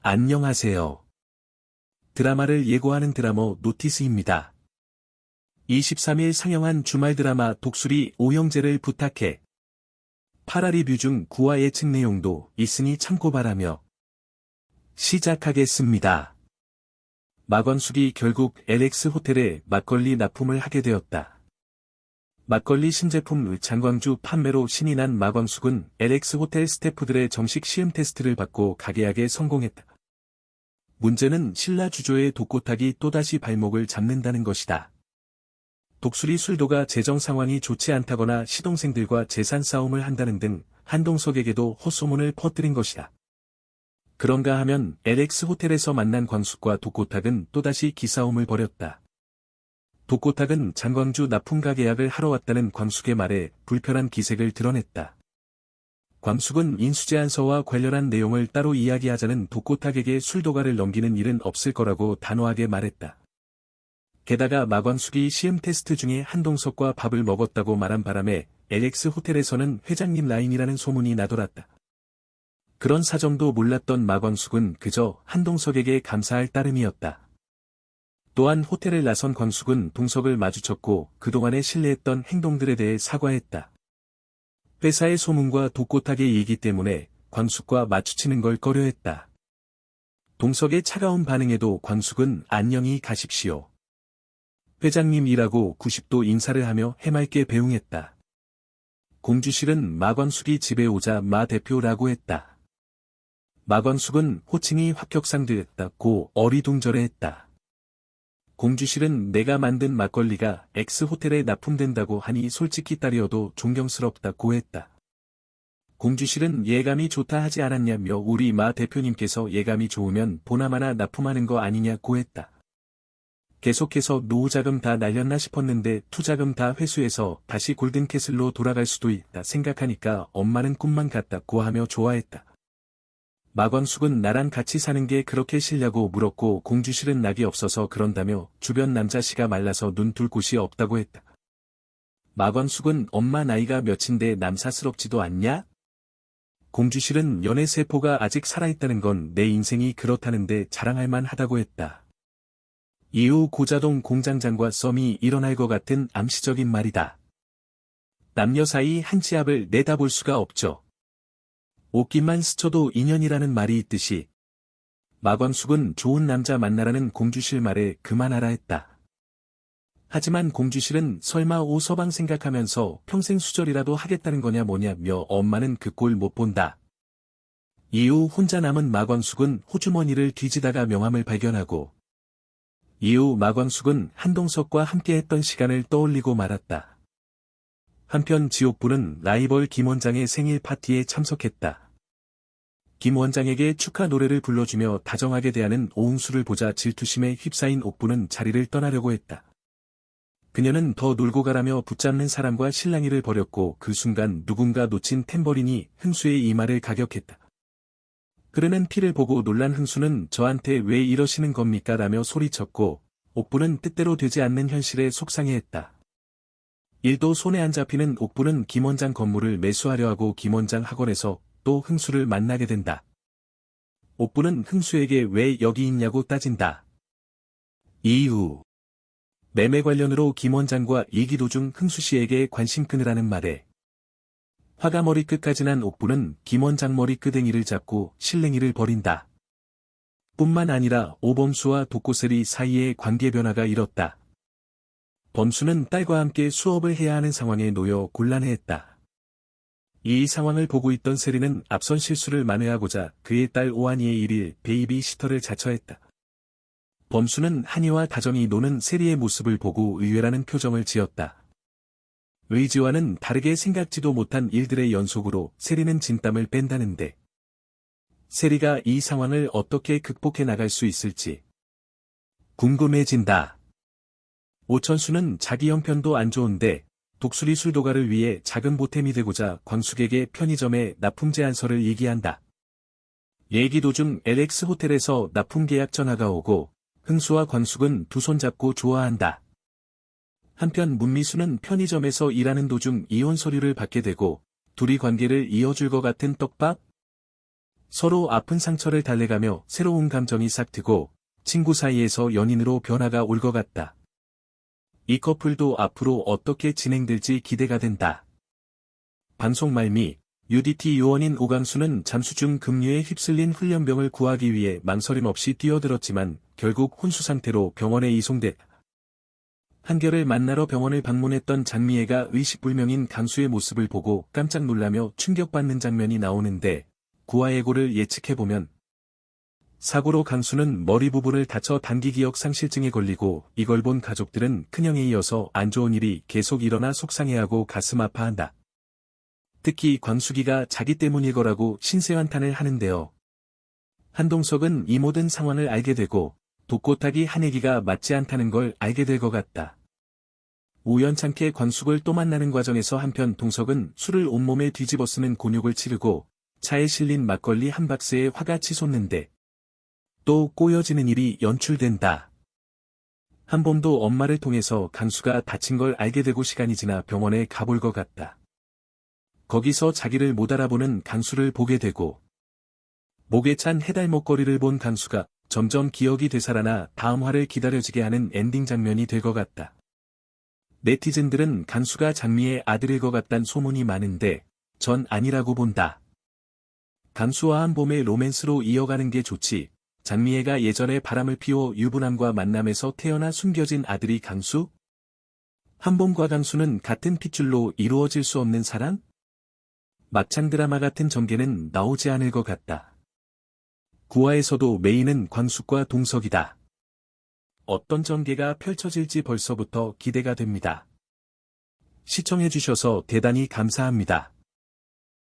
안녕하세요. 드라마를 예고하는 드라머 노티스입니다. 23일 상영한 주말 드라마 독수리 오형제를 부탁해. 8화 리뷰 중 9화 예측 내용도 있으니 참고 바라며 시작하겠습니다. 마건숙이 결국 LX 호텔에 막걸리 납품을 하게 되었다. 막걸리 신제품 장광주 판매로 신이 난 마건숙은 LX 호텔 스태프들의 정식 시음 테스트를 받고 가게하게 성공했다. 문제는 신라 주조의 독고탁이 또다시 발목을 잡는다는 것이다. 독수리 술도가 재정 상황이 좋지 않다거나 시동생들과 재산 싸움을 한다는 등 한동석에게도 헛소문을 퍼뜨린 것이다. 그런가 하면 LX 호텔에서 만난 광숙과 독고탁은 또다시 기싸움을 벌였다. 독고탁은 장광주 납품가 계약을 하러 왔다는 광숙의 말에 불편한 기색을 드러냈다. 광숙은 인수제안서와 관련한 내용을 따로 이야기하자는 독고탁에게 술도가를 넘기는 일은 없을 거라고 단호하게 말했다. 게다가 마광숙이 시음 테스트 중에 한동석과 밥을 먹었다고 말한 바람에 LX 호텔에서는 회장님 라인이라는 소문이 나돌았다. 그런 사정도 몰랐던 마광숙은 그저 한동석에게 감사할 따름이었다. 또한 호텔을 나선 광숙은 동석을 마주쳤고 그동안에 신뢰했던 행동들에 대해 사과했다. 회사의 소문과 독고탁의 얘기 때문에 광숙과 마주치는 걸 꺼려했다. 동석의 차가운 반응에도 광숙은 안녕히 가십시오. 회장님이라고 90도 인사를 하며 해맑게 배웅했다. 공주실은 마광숙이 집에 오자 마 대표라고 했다. 마광숙은 호칭이 합격상되었다고 어리둥절해했다. 공주실은 내가 만든 막걸리가 X호텔에 납품된다고 하니 솔직히 딸이어도 존경스럽다고 했다. 공주실은 예감이 좋다 하지 않았냐며 우리 마 대표님께서 예감이 좋으면 보나마나 납품하는 거 아니냐고 했다. 계속해서 노후자금 다 날렸나 싶었는데 투자금 다 회수해서 다시 골든캐슬로 돌아갈 수도 있다 생각하니까 엄마는 꿈만 같다고 하며 좋아했다. 마광숙은 나랑 같이 사는 게 그렇게 싫냐고 물었고 공주실은 낙이 없어서 그런다며 주변 남자씨가 말라서 눈 둘 곳이 없다고 했다. 마광숙은 엄마 나이가 몇인데 남사스럽지도 않냐? 공주실은 연애세포가 아직 살아있다는 건 내 인생이 그렇다는데 자랑할 만하다고 했다. 이후 고자동 공장장과 썸이 일어날 것 같은 암시적인 말이다. 남녀 사이 한 치 앞을 내다볼 수가 없죠. 옷깃만 스쳐도 인연이라는 말이 있듯이 마광숙은 좋은 남자 만나라는 공주실 말에 그만하라 했다. 하지만 공주실은 설마 오서방 생각하면서 평생 수절이라도 하겠다는 거냐 뭐냐며 엄마는 그 꼴 못 본다. 이후 혼자 남은 마광숙은 호주머니를 뒤지다가 명함을 발견하고 이후 마광숙은 한동석과 함께했던 시간을 떠올리고 말았다. 한편 지옥부는 라이벌 김 원장의 생일 파티에 참석했다. 김 원장에게 축하 노래를 불러주며 다정하게 대하는 오은수를 보자 질투심에 휩싸인 옥부는 자리를 떠나려고 했다. 그녀는 더 놀고 가라며 붙잡는 사람과 실랑이를 벌였고 그 순간 누군가 놓친 탬버린이 흥수의 이마를 가격했다. 흐르는 피를 보고 놀란 흥수는 저한테 왜 이러시는 겁니까 라며 소리쳤고 옥부는 뜻대로 되지 않는 현실에 속상해했다. 일도 손에 안 잡히는 옥부는 김 원장 건물을 매수하려 하고 김 원장 학원에서 또 흥수를 만나게 된다. 옥부는 흥수에게 왜 여기 있냐고 따진다. 이후 매매 관련으로 김 원장과 얘기 도중 흥수씨에게 관심 끊으라는 말에 화가 머리끝까지 난 옥부는 김 원장 머리끄댕이를 잡고 실랭이를 벌인다. 뿐만 아니라 오범수와 독고슬이 사이에 관계 변화가 일었다. 범수는 딸과 함께 수업을 해야 하는 상황에 놓여 곤란해했다. 이 상황을 보고 있던 세리는 앞선 실수를 만회하고자 그의 딸 오한이의 일일 베이비시터를 자처했다. 범수는 한이와 다정이 노는 세리의 모습을 보고 의외라는 표정을 지었다. 의지와는 다르게 생각지도 못한 일들의 연속으로 세리는 진땀을 뺀다는데 세리가 이 상황을 어떻게 극복해 나갈 수 있을지 궁금해진다. 오천수는 자기 형편도 안 좋은데 독수리 술도가를 위해 작은 보탬이 되고자 광숙에게 편의점에 납품 제안서를 얘기한다. 얘기 도중 LX 호텔에서 납품 계약 전화가 오고 흥수와 광숙은 두 손 잡고 좋아한다. 한편 문미수는 편의점에서 일하는 도중 이혼 서류를 받게 되고 둘이 관계를 이어줄 것 같은 떡밥? 서로 아픈 상처를 달래가며 새로운 감정이 싹트고 친구 사이에서 연인으로 변화가 올 것 같다. 이 커플도 앞으로 어떻게 진행될지 기대가 된다. 방송 말미 UDT 요원인 오강수는 잠수 중 급류에 휩쓸린 훈련병을 구하기 위해 망설임 없이 뛰어들었지만 결국 혼수 상태로 병원에 이송됐다. 한결을 만나러 병원을 방문했던 장미애가 의식불명인 강수의 모습을 보고 깜짝 놀라며 충격받는 장면이 나오는데 구화예고를 예측해보면 사고로 강수는 머리 부분을 다쳐 단기 기억 상실증에 걸리고 이걸 본 가족들은 큰형에 이어서 안 좋은 일이 계속 일어나 속상해하고 가슴 아파한다. 특히 광숙이가 자기 때문일 거라고 신세한탄을 하는데요. 한동석은 이 모든 상황을 알게 되고 독고타기 한혜기가 맞지 않다는 걸 알게 될 것 같다. 우연찮게 광숙을 또 만나는 과정에서 한편 동석은 술을 온몸에 뒤집어 쓰는 곤욕을 치르고 차에 실린 막걸리 한 박스에 화가 치솟는데 또 꼬여지는 일이 연출된다. 한봄도 엄마를 통해서 강수가 다친 걸 알게 되고 시간이 지나 병원에 가볼 것 같다. 거기서 자기를 못 알아보는 강수를 보게 되고 목에 찬 해달 목걸이를 본 강수가 점점 기억이 되살아나 다음 화를 기다려지게 하는 엔딩 장면이 될 것 같다. 네티즌들은 강수가 장미의 아들일 것 같단 소문이 많은데 전 아니라고 본다. 강수와 한봄의 로맨스로 이어가는 게 좋지. 장미애가 예전에 바람을 피워 유부남과 만남에서 태어나 숨겨진 아들이 강수? 한봄과 강수는 같은 핏줄로 이루어질 수 없는 사랑? 막장 드라마 같은 전개는 나오지 않을 것 같다. 9화에서도 메인은 광숙과 동석이다. 어떤 전개가 펼쳐질지 벌써부터 기대가 됩니다. 시청해주셔서 대단히 감사합니다.